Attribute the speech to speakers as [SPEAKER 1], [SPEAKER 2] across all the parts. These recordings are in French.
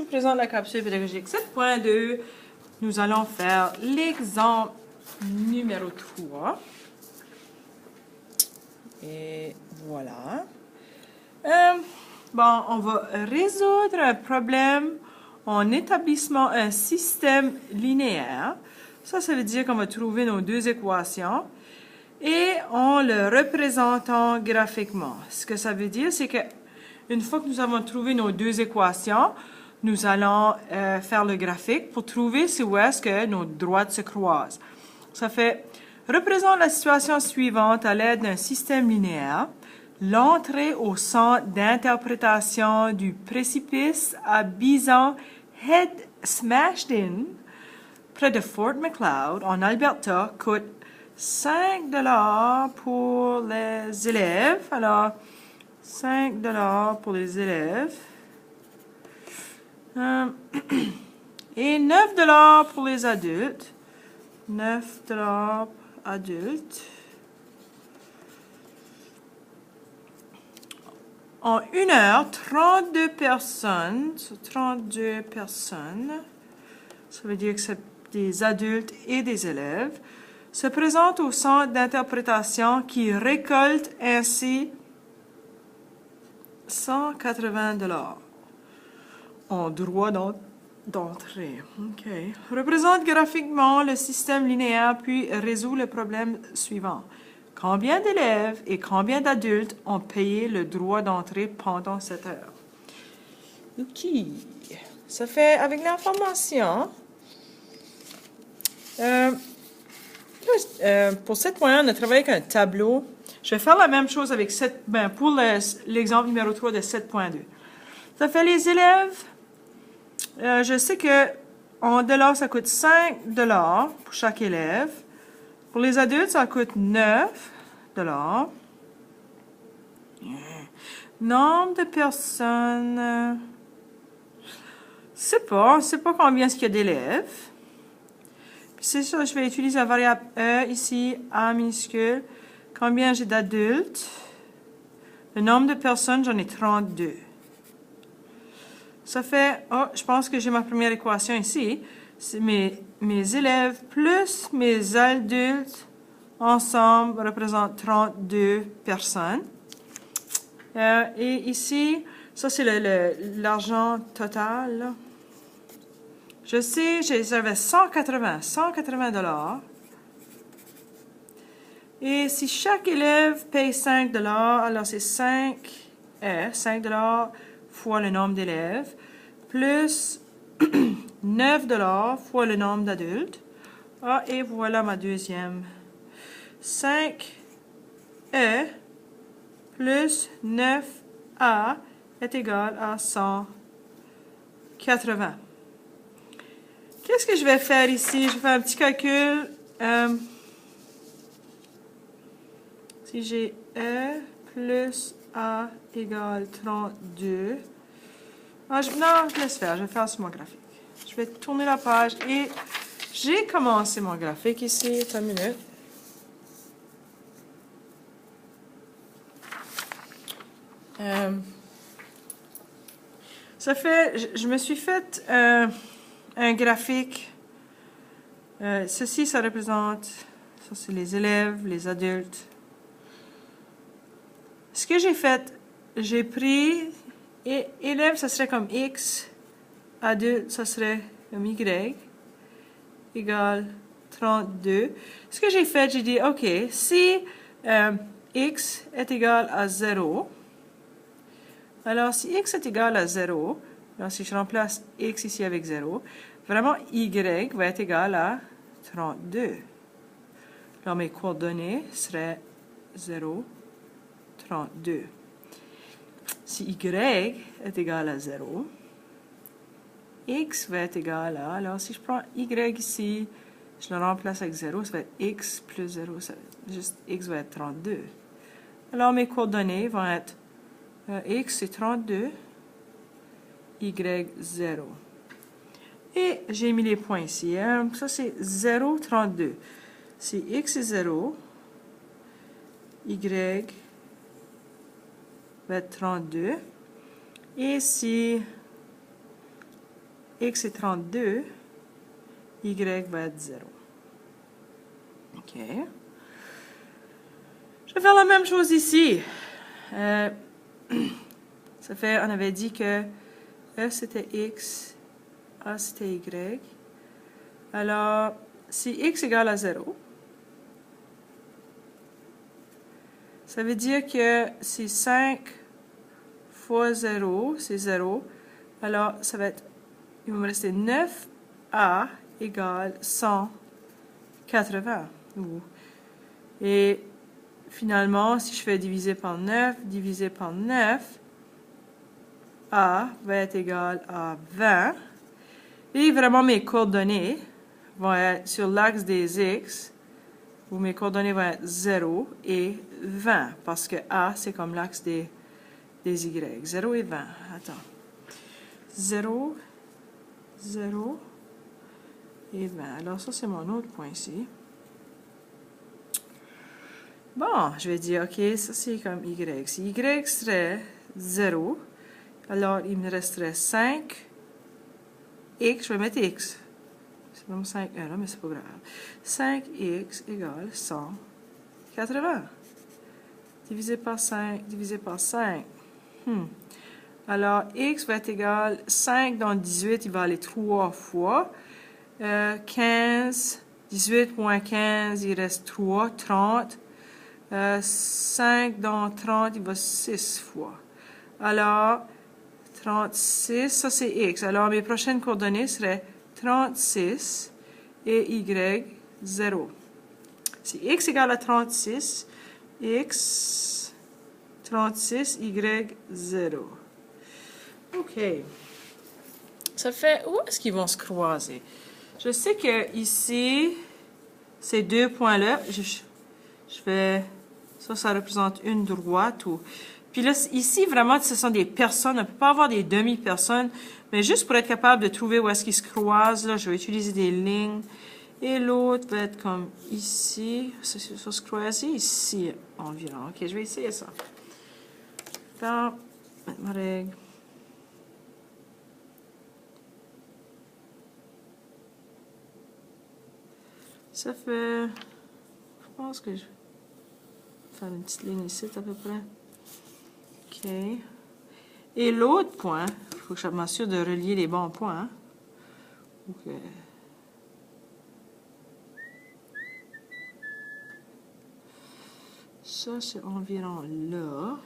[SPEAKER 1] présente la capsule pédagogique 7.2. Nous allons faire l'exemple numéro 3. Et voilà. Bon, on va résoudre un problème en établissant un système linéaire. Ça veut dire qu'on va trouver nos deux équations et en le représentant graphiquement. Ce que ça veut dire, c'est que une fois que nous avons trouvé nos deux équations, nous allons faire le graphique pour trouver où est-ce que nos droites se croisent. Ça fait, représente la situation suivante à l'aide d'un système linéaire. L'entrée au centre d'interprétation du précipice à Bison Head Smashed In, près de Fort Macleod, en Alberta, coûte 5 $ pour les élèves. Alors, 5 $ pour les élèves. Et 9 $ pour les adultes. 9 $ adultes. En 1 heure, 32 personnes. 32 personnes. Ça veut dire que c'est des adultes et des élèves. Se présentent au centre d'interprétation qui récolte ainsi 180 $ en droit d'entrée. OK. Représente graphiquement le système linéaire puis résout le problème suivant. Combien d'élèves et combien d'adultes ont payé le droit d'entrée pendant cette heure? OK. Ça fait avec l'information. Pour 7.1, on a travaillé avec un tableau. Je vais faire la même chose avec pour l'exemple numéro 3 de 7.2. Ça fait les élèves. Je sais que en dollars, ça coûte 5 $ pour chaque élève. Pour les adultes, ça coûte 9 $. Nombre de personnes. C'est pas combien est-ce qu'il y a d'élèves. C'est ça, je vais utiliser la variable E ici, A minuscule. Combien j'ai d'adultes? Le nombre de personnes, j'en ai 32. Ça fait, je pense que j'ai ma première équation ici. C'est mes élèves plus mes adultes ensemble représentent 32 personnes. Et ici, ça c'est l'argent total. Là. Je sais, j'avais 180 $. Et si chaque élève paye 5 $, alors c'est 5 $ fois le nombre d'élèves, plus 9 $ fois le nombre d'adultes. Et voilà ma deuxième. 5 plus 9A est égal à 180. Qu'est-ce que je vais faire ici? Je vais faire un petit calcul. Si j'ai E plus A égale 32. Non, je laisse faire. Je vais faire sur mon graphique. Je vais tourner la page et j'ai commencé mon graphique ici. Attends une minute. Ça fait, je me suis fait un graphique. Ceci, ça représente, ça c'est les élèves, les adultes. Ce que j'ai fait, j'ai pris, élève, ça serait comme X, adulte, ça serait comme Y, égale 32. Ce que j'ai fait, j'ai dit, OK, si X est égal à 0, alors si X est égal à 0, alors si je remplace X ici avec 0, vraiment Y va être égal à 32. Alors mes coordonnées seraient 0, 32. Si Y est égal à 0, X va être égal à, alors si je prends Y ici, je le remplace avec 0, ça va être X plus 0, juste X va être 32. Alors mes coordonnées vont être X c'est 32, Y 0. Et j'ai mis les points ici. Ça c'est 0, 32. Si X est 0, Y va être 32. Et si x est 32, y va être 0. OK. Je vais faire la même chose ici. Ça fait, on avait dit que E c'était x, A c'était y. Alors, si x égale à 0, ça veut dire que si 5 fois 0, c'est 0, alors ça va être, il va me rester 9a égale 180. Et finalement, si je fais diviser par 9, divisé par 9, a va être égal à 20. Et vraiment, mes coordonnées vont être sur l'axe des x, où mes coordonnées vont être 0 et 20, parce que a, c'est comme l'axe des y. 0 et 20. Attends. 0, 0 et 20. Alors, ça, c'est mon autre point ici. Bon, je vais dire, OK, ça, c'est comme y. Si y serait 0, alors il me resterait 5. X, je vais mettre x. C'est même 5, là, mais c'est pas grave. 5x égale 180. Divisé par 5, divisé par 5. Alors, x va être égal 5 dans 18, il va aller 3 fois. 15, 18 moins 15, il reste 3, 30. 5 dans 30, il va 6 fois. Alors, 36, ça c'est x. Alors, mes prochaines coordonnées seraient 36 et y, 0. Si x égale à 36, x, 36, y, 0. OK. Ça fait, où est-ce qu'ils vont se croiser? Je sais que ici, ces deux points-là, je fais, ça représente une droite. Puis là, ici, vraiment, ce sont des personnes. On ne peut pas avoir des demi-personnes. Mais juste pour être capable de trouver où est-ce qu'ils se croisent, là, je vais utiliser des lignes. Et l'autre va être comme ici. Ça se croiser ici environ. OK, je vais essayer ça. Mettre ma règle. Ça fait... Je pense que je vais faire une petite ligne ici, à peu près. OK. Et l'autre point, il faut que je m'assure de relier les bons points. Hein? OK. Ça, c'est environ là.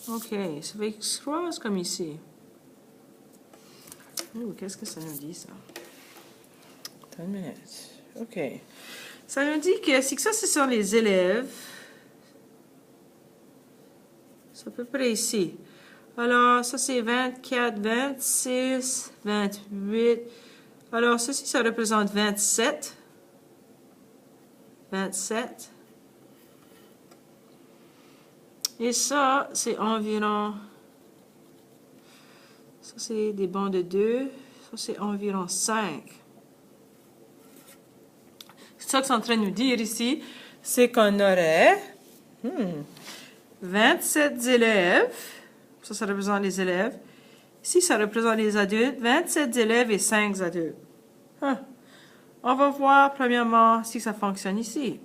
[SPEAKER 1] OK. Ça fait qu'il se croise comme ici. Oh, qu'est-ce que ça nous dit, ça? Attends une minute. OK. Ça nous dit que si ça, ce sont les élèves, c'est à peu près ici. Alors, ça, c'est 24, 26, 28. Alors, ceci, ça représente 27. 27. Et ça, c'est environ... Ça, c'est des bancs de 2. Ça, c'est environ 5. Ça que c'est en train de nous dire ici, c'est qu'on aurait 27 élèves. Ça représente les élèves. Ici, ça représente les adultes. 27 élèves et 5 adultes. On va voir, premièrement, si ça fonctionne ici.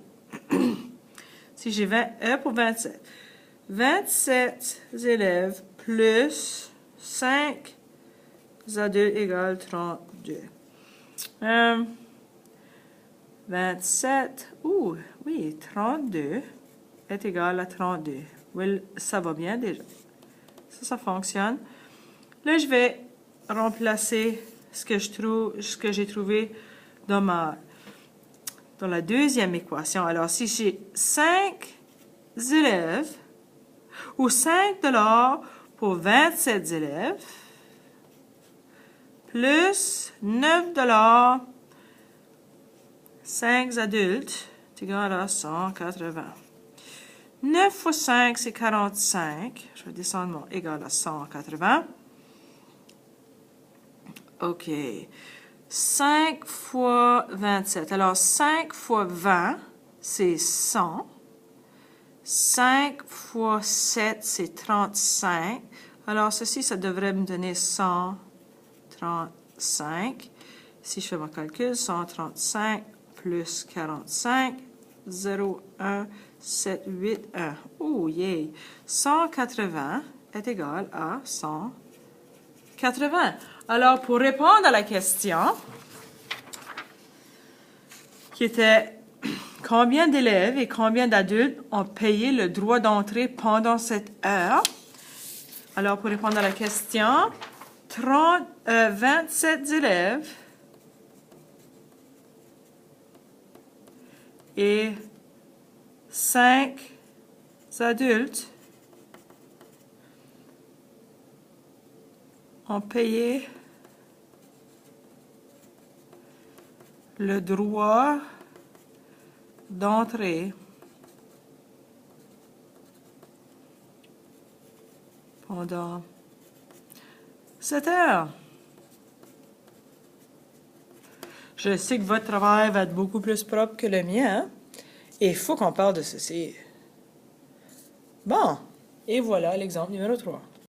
[SPEAKER 1] Si j'ai 1 pour 27. 27 élèves plus 5 adultes égale 32. 27, oui, 32 est égal à 32. Oui, ça va bien déjà. Ça fonctionne. Là, je vais remplacer ce que j'ai trouvé dans la deuxième équation. Alors, si j'ai 5 élèves ou 5 $ pour 27 élèves, plus 9 $, 5 adultes, c'est égal à 180. 9 fois 5, c'est 45. Je vais descendre mon égal à 180. OK. 5 fois 27. Alors, 5 fois 20, c'est 100. 5 fois 7, c'est 35. Alors, ceci, ça devrait me donner 130. 35. Si je fais mon calcul, 135 plus 45, 0, 1, 7, 8, 1. Oh, yeah! 180 est égal à 180. Alors, pour répondre à la question, qui était combien d'élèves et combien d'adultes ont payé le droit d'entrée pendant cette heure? Alors, pour répondre à la question, 27 élèves et 5 adultes ont payé le droit d'entrée pendant cette heure. Je sais que votre travail va être beaucoup plus propre que le mien, hein? Et il faut qu'on parle de ceci. Bon, et voilà l'exemple numéro 3.